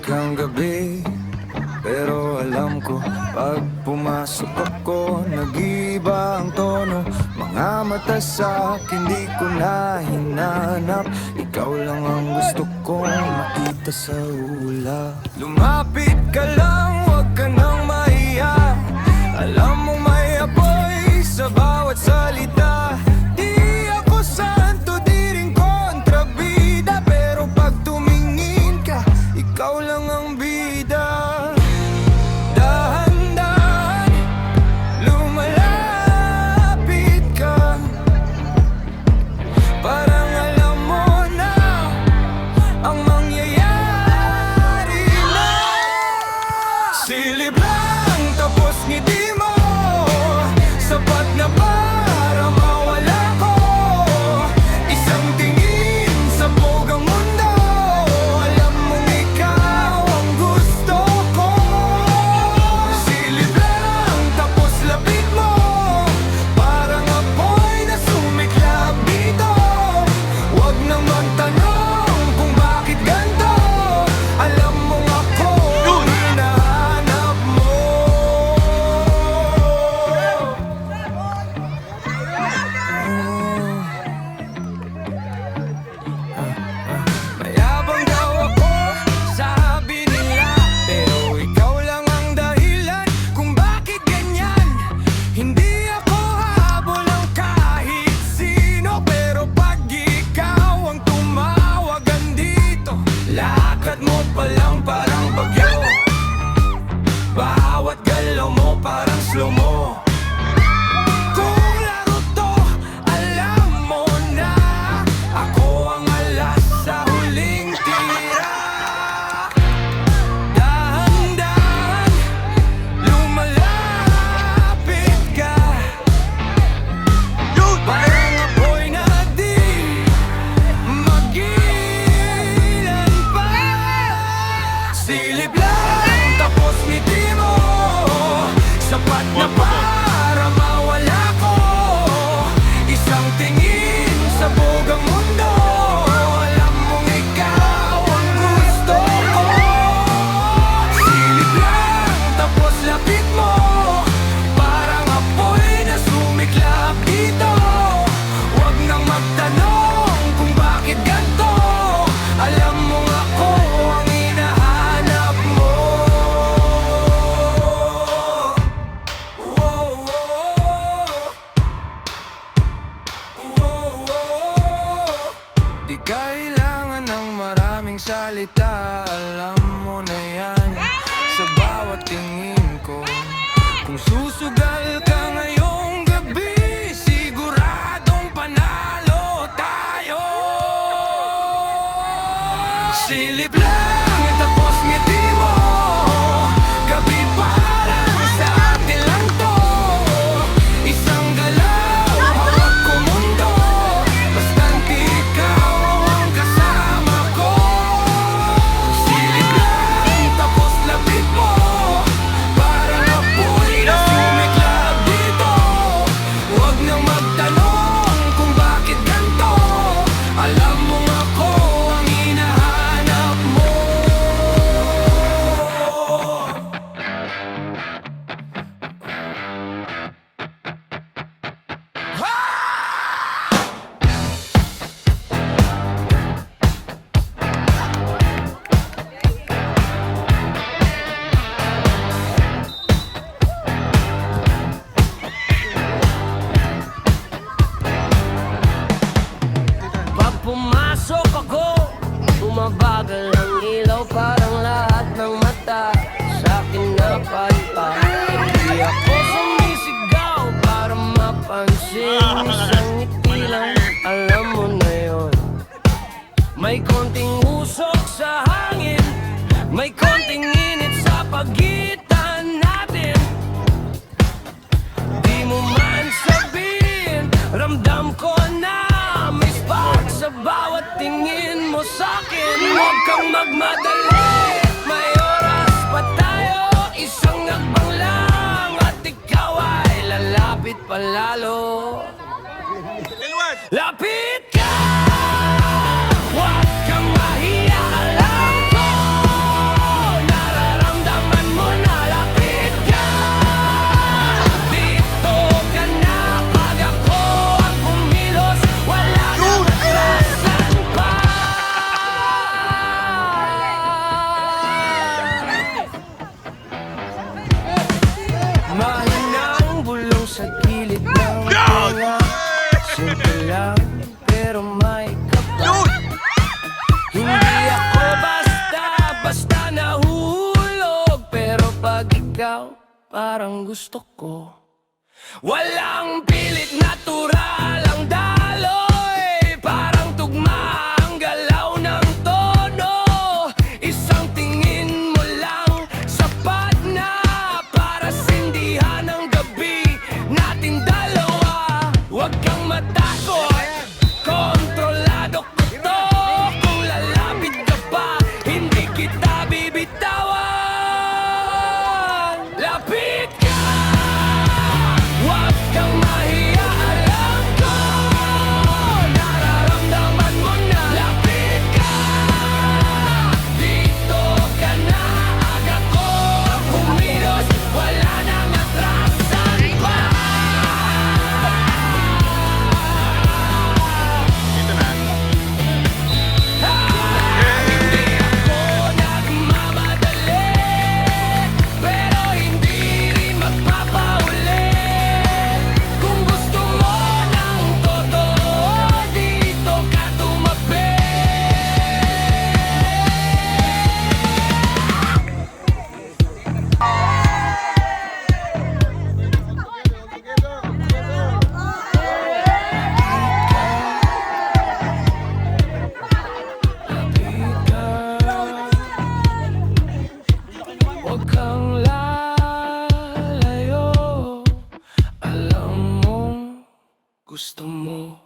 ng gabi, pero alam ko pag pumasok ako, nag-iba ang tono. Mga mata sa'kin di ko na hinanap, ikaw lang ang gusto kong makita sa ula. Lumapit ka lang, wag ka nang mahiya, alam mo may apoy sa bawat salita. Di ako santo, di rin kontrabida, pero pag tumingin ka, ikaw lang ang bida. Dahan-dahan, lumalapit ka, parang alam mo na ang mangyayari na. Silip lang, tapos ngiti mo, sapat na para mawala ko. Isang tingin sa buong mundo, alam mong ikaw ang gusto ko. Silip lang, tapos lapit mo, parang apoy na sumiklab dito. Huwag nang magtanong kung bakit ganito, alam mong ako ang hinahanap mo. Mayabang daw ako, sabi nila, pero ikaw lang ang dahilan kung bakit ganyan. Hindi ako habol ng kahit sino, pero pag ikaw ang tumawag andito, lakad mo pa lang parang bagyo, bawat galaw mo parang slow mo. Kung laro to, alam mo na ako ang alas sa huling tira. Dahan-dahan, lumalapit ka, parang apoy na di magilan pa. Silip lang, tapos ngiti mo, sapat na para mawala ko. Isang tingin sa buong mundo, alam mong ikaw ang gusto ko. Silip lang, tapos lapit mo, parang apoy na sumiklab dito. Huwag nang magtanong kung bakit ganito, alam mong ako ang hinahanap mo. Di kailangan ng maraming salita, alam mo na yan sa bawat tingin ko. Kung susugal ka ngayong gabi, siguradong panalo tayo. Silip lang, tapos ngiti mo, gabi parang sa atin lang to. Isang galaw, hawak ko mundo, basta't ikaw ang kasama ko. Silip lang, tapos lapit mo, parang apoy na sumiklab dito. Huwag nang magtanong kung bakit ganito, alam mong ako ang hinahanap mo. Pag pumasok ako, bumabagal ang ilaw, parang lahat ng mata sa akin napalipa. Hindi ako sumisigaw para mapansin, isang ngiti lang, alam mo na yun. May konting usok sa hangin, may konting init sa pagitan natin. Di mo man sabihin, ramdam ko na may spark sa bawat tingin mo sa'kin. Huwag kang magmadali, may oras pa tayo, isang hakbang lang at ikaw ay lalapit palalo. Lapit ka, huwag kang mahiya, alam ko pilit ng mga simple lang pero may kapal. Hindi ako basta nahuhulog, pero pag ikaw parang gusto ko. Walang pilit, natural ang daloy, parang tugma ang galaw ng tono. Isang tingin mo lang sapat na para sindihan ang gabi nating dalawa. Huwag kang matakot, kontrolado ko to. Kung lalapit ka pa, hindi kita bibitawan. Lapit ka, huwag kang mahiya, alam ko nararamdaman mo na. Lapit ka, dito ka na, aga ko kumilos, wala nang atrasan pa. Hindi ako nagmamadali, pero hindi rin magpapauli. Kung gusto mo ng totoo, dito ka tumabi. Huwag kang lalayo, alam mong gusto mo.